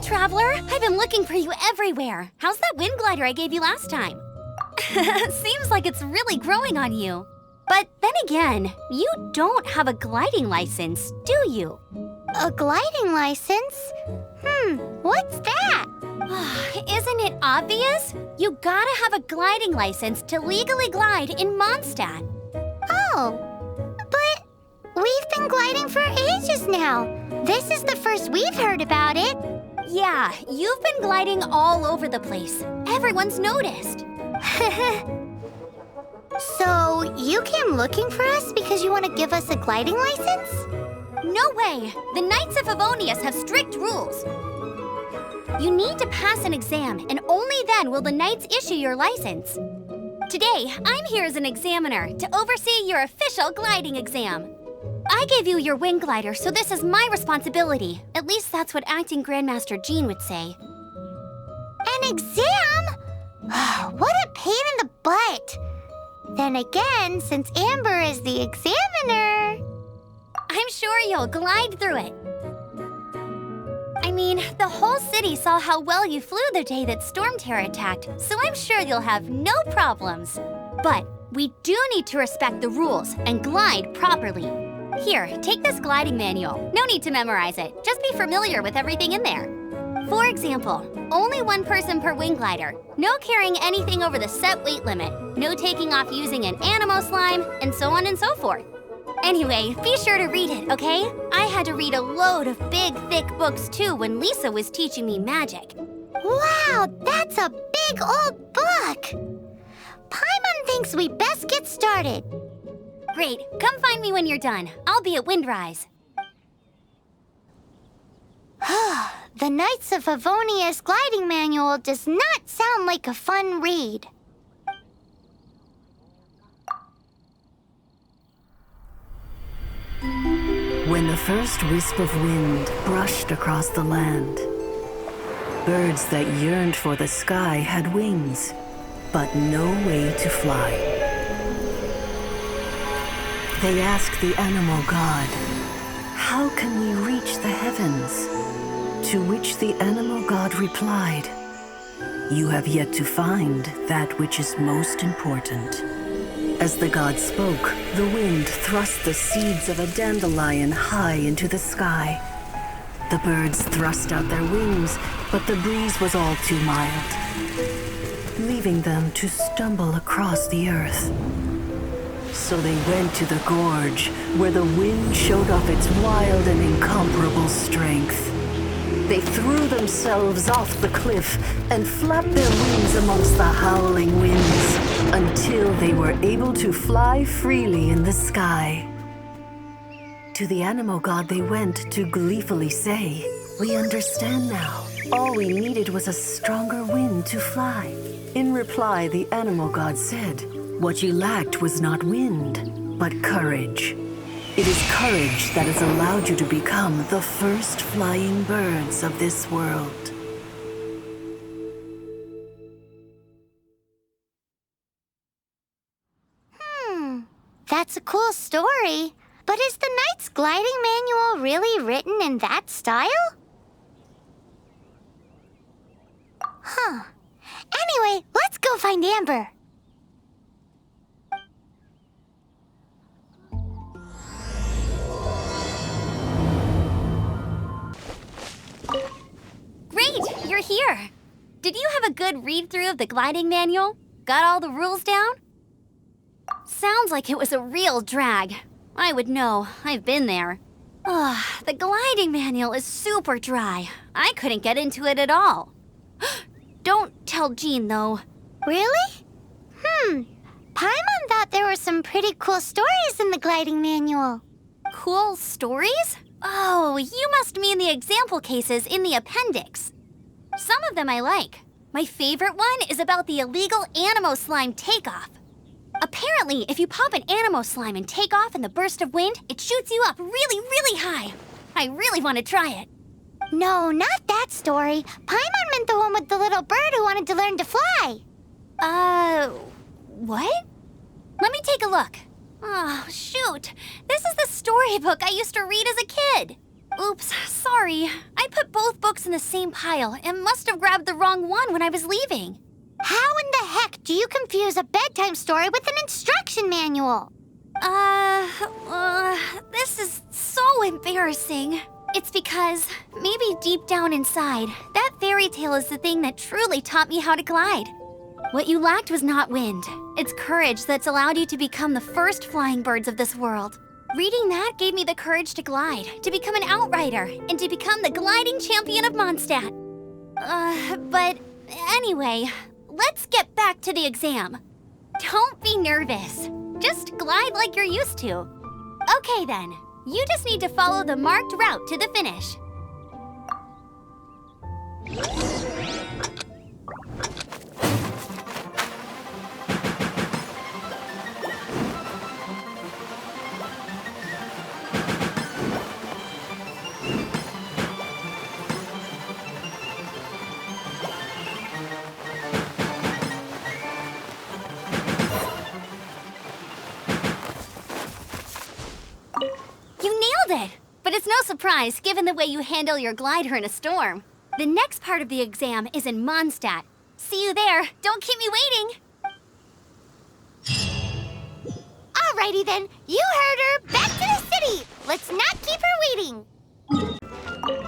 Traveler! I've been looking for you everywhere. How's that wind glider I gave you last time? Seems like it's really growing on you. But then again, you don't have a gliding license, do you? A gliding license? What's that? Isn't it obvious? You gotta have a gliding license to legally glide in Mondstadt. Oh, but we've been gliding for ages now. This is the first we've heard about it. Yeah, you've been gliding all over the place. Everyone's noticed. So, you came looking for us because you want to give us a gliding license? No way! The Knights of Favonius have strict rules. You need to pass an exam, and only then will the Knights issue your license. Today, I'm here as an examiner to oversee your official gliding exam. I gave you your wing glider, so this is my responsibility. At least that's what Acting Grandmaster Jean would say. An exam? What a pain in the butt! Then again, since Amber is the examiner... I'm sure you'll glide through it. I mean, the whole city saw how well you flew the day that Storm Terror attacked, so I'm sure you'll have no problems. But we do need to respect the rules and glide properly. Here, take this gliding manual. No need to memorize it. Just be familiar with everything in there. For example, only one person per wing glider. No carrying anything over the set weight limit. No taking off using an animo slime, and so on and so forth. Anyway, be sure to read it, okay? I had to read a load of big, thick books too when Lisa was teaching me magic. Wow, that's a big old book! Paimon thinks we best get started. Great, come find me when you're done. I'll be at Windrise. The Knights of Favonius gliding manual does not sound like a fun read. When the first wisp of wind brushed across the land, birds that yearned for the sky had wings, but no way to fly. They asked the animal god, "How can we reach the heavens?" To which the animal god replied, "You have yet to find that which is most important." As the god spoke, the wind thrust the seeds of a dandelion high into the sky. The birds thrust out their wings, but the breeze was all too mild, leaving them to stumble across the earth. So they went to the gorge, where the wind showed off its wild and incomparable strength. They threw themselves off the cliff and flapped their wings amongst the howling winds until they were able to fly freely in the sky. To the animal god they went to gleefully say, "We understand now. All we needed was a stronger wind to fly." In reply, the animal god said, "What you lacked was not wind, but courage. It is courage that has allowed you to become the first flying birds of this world." That's a cool story. But is the Knight's gliding manual really written in that style? Anyway, let's go find Amber. Great, you're here. Did you have a good read-through of the gliding manual? Got all the rules down? Sounds like it was a real drag. I would know. I've been there. The gliding manual is super dry. I couldn't get into it at all. Don't tell Jean, though. Really? Paimon thought there were some pretty cool stories in the gliding manual. Cool stories? Oh, you must mean the example cases in the appendix. Some of them I like. My favorite one is about the illegal animo slime takeoff. Apparently, if you pop an animo slime and take off in the burst of wind, it shoots you up really, really high. I really want to try it. No, not that story. Paimon meant the one with the little bird who wanted to learn to fly. What? Let me take a look. Oh, shoot. This is the storybook I used to read as a kid. Oops, sorry. I put both books in the same pile and must have grabbed the wrong one when I was leaving. How in the heck do you confuse a bedtime story with an instruction manual? This is so embarrassing. It's because, maybe deep down inside, that fairy tale is the thing that truly taught me how to glide. What you lacked was not wind. It's courage that's allowed you to become the first flying birds of this world. Reading that gave me the courage to glide, to become an outrider, and to become the gliding champion of Mondstadt. But anyway, let's get back to the exam. Don't be nervous. Just glide like you're used to. Okay then, you just need to follow the marked route to the finish. But it's no surprise, given the way you handle your glider in a storm. The next part of the exam is in Mondstadt. See you there. Don't keep me waiting. Alrighty then, you heard her. Back to the city. Let's not keep her waiting.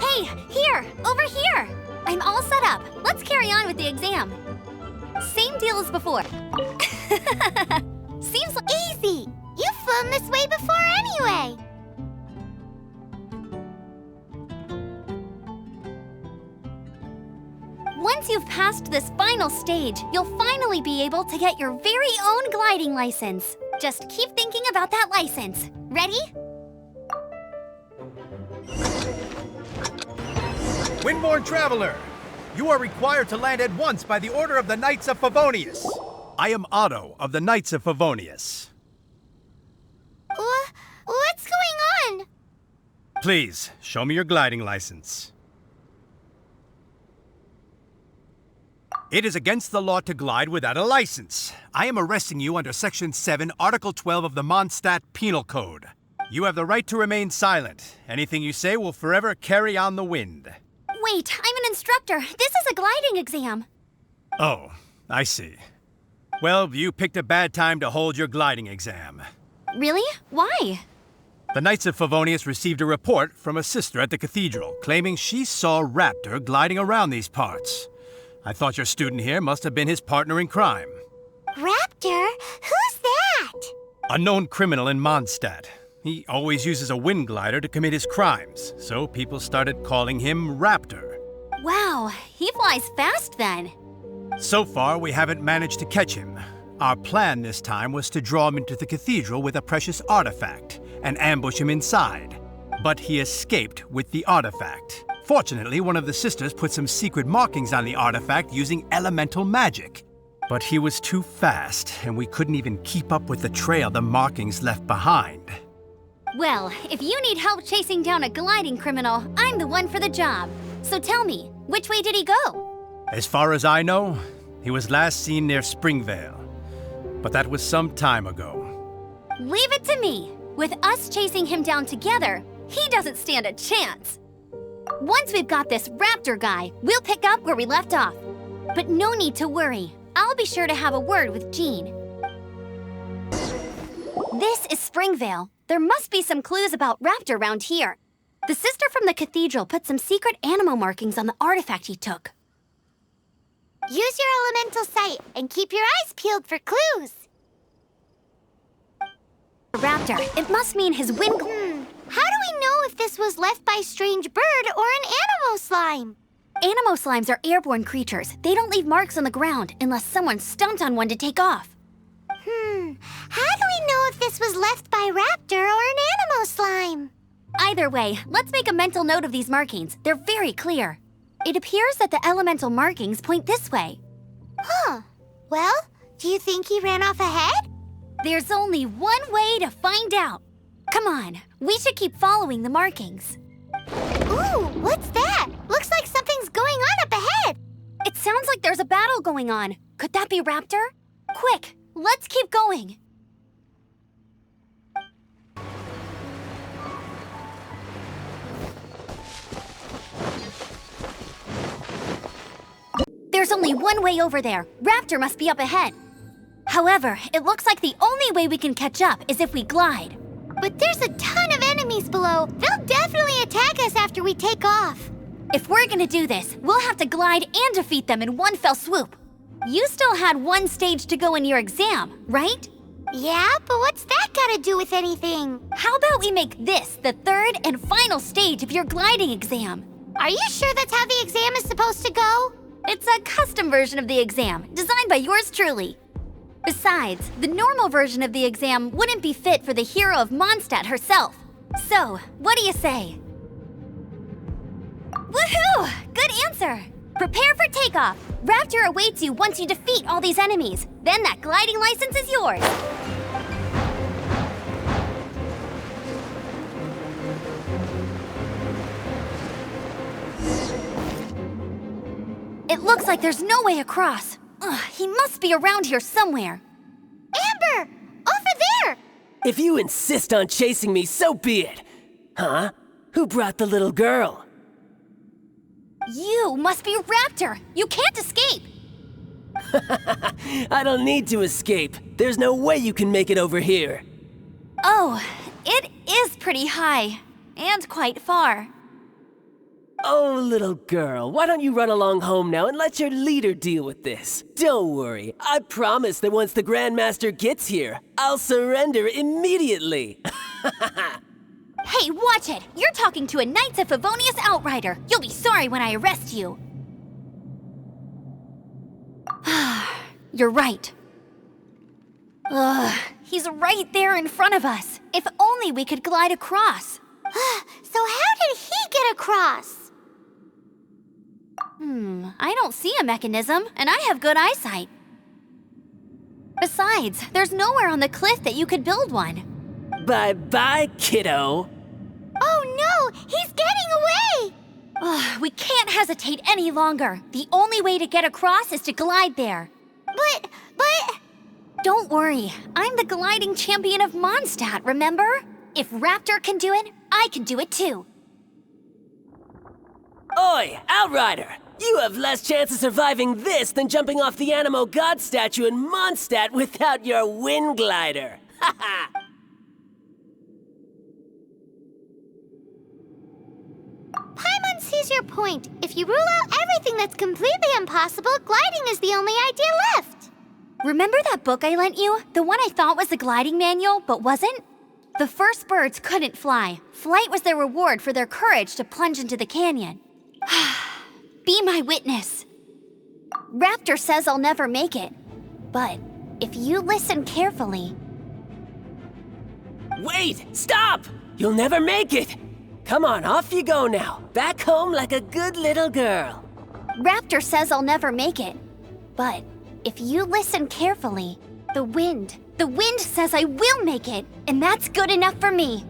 Hey, here, over here. I'm all set up. Let's carry on with the exam. Same deal as before. Seems like Easy. You've flown this way before anyway. once you've passed this final stage, you'll finally be able to get your very own gliding license. Just keep thinking about that license. Ready? Windborne Traveler, you are required to land at once by the order of the Knights of Favonius. I am Otto of the Knights of Favonius. What's going on? Please, show me your gliding license. It is against the law to glide without a license. I am arresting you under Section 7, Article 12 of the Mondstadt Penal Code. You have the right to remain silent. Anything you say will forever carry on the wind. Wait, I'm an instructor. This is a gliding exam. Oh, I see. Well, you picked a bad time to hold your gliding exam. Really? Why? The Knights of Favonius received a report from a sister at the cathedral claiming she saw Raptor gliding around these parts. I thought your student here must have been his partner in crime. Raptor? Who's that? A known criminal in Mondstadt. He always uses a wind glider to commit his crimes, so people started calling him Raptor. Wow, he flies fast then. So far, we haven't managed to catch him. Our plan this time was to draw him into the cathedral with a precious artifact and ambush him inside. But he escaped with the artifact. Fortunately, one of the sisters put some secret markings on the artifact using elemental magic. But he was too fast, and we couldn't even keep up with the trail the markings left behind. Well, if you need help chasing down a gliding criminal, I'm the one for the job. So tell me, which way did he go? As far as I know, he was last seen near Springvale. But that was some time ago. Leave it to me. With us chasing him down together, he doesn't stand a chance. Once we've got this Raptor guy, we'll pick up where we left off. But no need to worry. I'll be sure to have a word with Jean. This is Springvale. There must be some clues about Raptor around here. The sister from the cathedral put some secret animal markings on the artifact he took. Use your elemental sight and keep your eyes peeled for clues. Raptor, it must mean his wind... How do we know if this was left by strange bird or an animal slime? Animo slimes are airborne creatures. They don't leave marks on the ground unless someone stomped on one to take off. How do we know if this was left by Raptor or an animal slime? Either way, let's make a mental note of these markings. They're very clear. It appears that the elemental markings point this way. Well, do you think he ran off ahead? There's only one way to find out. Come on, we should keep following the markings. Ooh, what's that? Looks like something's going on up ahead. It sounds like there's a battle going on. Could that be Raptor? Quick, let's keep going. There's only one way over there. Raptor must be up ahead. However, it looks like the only way we can catch up is if we glide. But there's a ton of enemies below. They'll definitely attack us after we take off. If we're gonna do this, we'll have to glide and defeat them in one fell swoop. You still had one stage to go in your exam, right? Yeah, but what's that got to do with anything? How about we make this the third and final stage of your gliding exam? Are you sure that's how the exam is supposed to go? It's a custom version of the exam, designed by yours truly. Besides, the normal version of the exam wouldn't be fit for the hero of Mondstadt herself. So, what do you say? Woohoo! Good answer! Prepare for takeoff. Raptor awaits you once you defeat all these enemies. Then that gliding license is yours. It looks like there's no way across. Ugh, he must be around here somewhere. Amber! Over there! If you insist on chasing me, so be it. Huh? Who brought the little girl? You must be Raptor. You can't escape. I don't need to escape. There's no way you can make it over here. Oh, it is pretty high. And quite far. Oh, little girl, why don't you run along home now and let your leader deal with this? Don't worry, I promise that once the Grandmaster gets here, I'll surrender immediately. Hey, watch it! You're talking to a Knights of Favonius outrider. You'll be sorry when I arrest you. You're right. Ugh, he's right there in front of us. If only we could glide across. So how did he get across? I don't see a mechanism, and I have good eyesight. Besides, there's nowhere on the cliff that you could build one. Bye-bye, kiddo. Oh no, he's getting away! Ugh, we can't hesitate any longer. The only way to get across is to glide there. But... Don't worry, I'm the gliding champion of Mondstadt, remember? If Raptor can do it, I can do it too. Oi, Outrider! You have less chance of surviving this than jumping off the Animo God statue in Mondstadt without your wind glider. Haha! Paimon sees your point. If you rule out everything that's completely impossible, gliding is the only idea left. Remember that book I lent you? The one I thought was the gliding manual, but wasn't? The first birds couldn't fly. Flight was their reward for their courage to plunge into the canyon. Be my witness. Raptor says I'll never make it. But if you listen carefully... Wait! Stop! You'll never make it! Come on, off you go now. Back home like a good little girl. Raptor says I'll never make it. But if you listen carefully, the wind says I will make it, and that's good enough for me.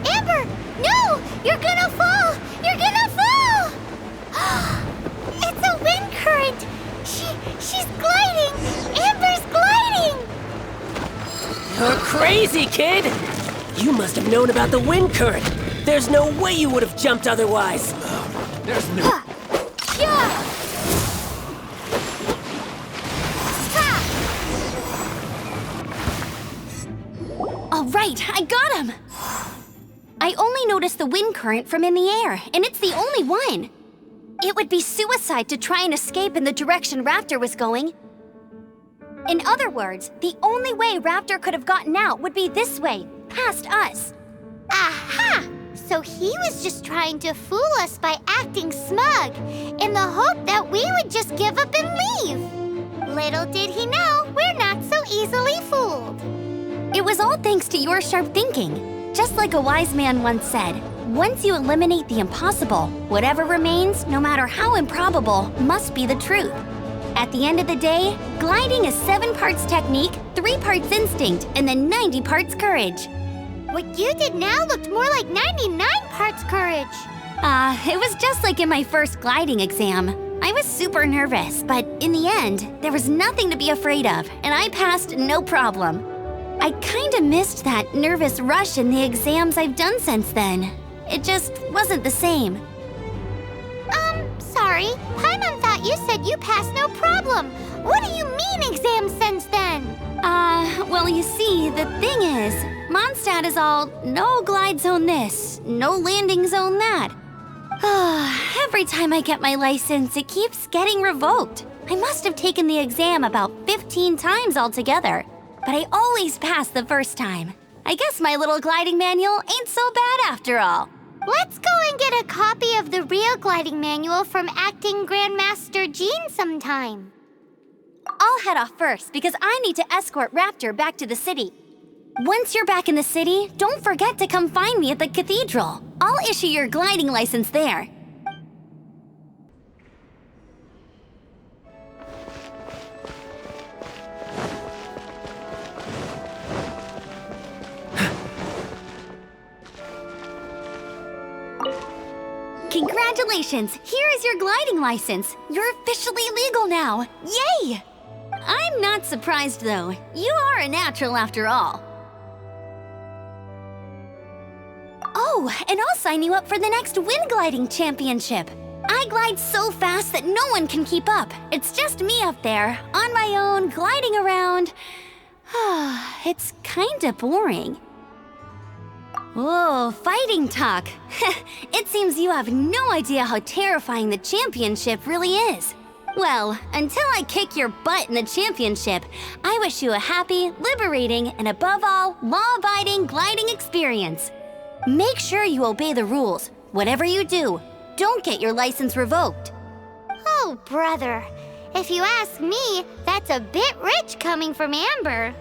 Amber! No! You're gonna fall! You're gonna fall! It's a wind current! She's gliding! Amber's gliding! You're crazy, kid! You must have known about the wind current. There's no way you would have jumped otherwise. There's no... Yeah! All right, I got him! I only noticed the wind current from in the air, and it's the only one. It would be suicide to try and escape in the direction Raptor was going. In other words, the only way Raptor could have gotten out would be this way, past us. Aha! So he was just trying to fool us by acting smug, in the hope that we would just give up and leave. Little did he know, we're not so easily fooled. It was all thanks to your sharp thinking. Just like a wise man once said, once you eliminate the impossible, whatever remains, no matter how improbable, must be the truth. At the end of the day, gliding is 7 parts technique, 3 parts instinct, and then 90 parts courage. What you did now looked more like 99 parts courage. It was just like in my first gliding exam. I was super nervous, but in the end, there was nothing to be afraid of, and I passed no problem. I kinda missed that nervous rush in the exams I've done since then. It just wasn't the same. Sorry. Paimon thought you said you passed no problem. What do you mean exams since then? Well, you see, the thing is, Mondstadt is all no glide zone this, no landing zone that. Every time I get my license, it keeps getting revoked. I must have taken the exam about 15 times altogether, but I always pass the first time. I guess my little gliding manual ain't so bad after all. Let's go and get a copy of the real gliding manual from Acting Grandmaster Jean sometime. I'll head off first because I need to escort Raptor back to the city. Once you're back in the city, don't forget to come find me at the cathedral. I'll issue your gliding license there. Congratulations! Here is your gliding license. You're officially legal now. Yay! I'm not surprised, though. You are a natural after all. Oh, and I'll sign you up for the next wind gliding championship. I glide so fast that no one can keep up. It's just me up there, on my own, gliding around. It's kinda boring. Oh, fighting talk. It seems you have no idea how terrifying the championship really is. Well, until I kick your butt in the championship, I wish you a happy, liberating, and above all, law-abiding gliding experience. Make sure you obey the rules. Whatever you do, don't get your license revoked. Oh, brother. If you ask me, that's a bit rich coming from Amber.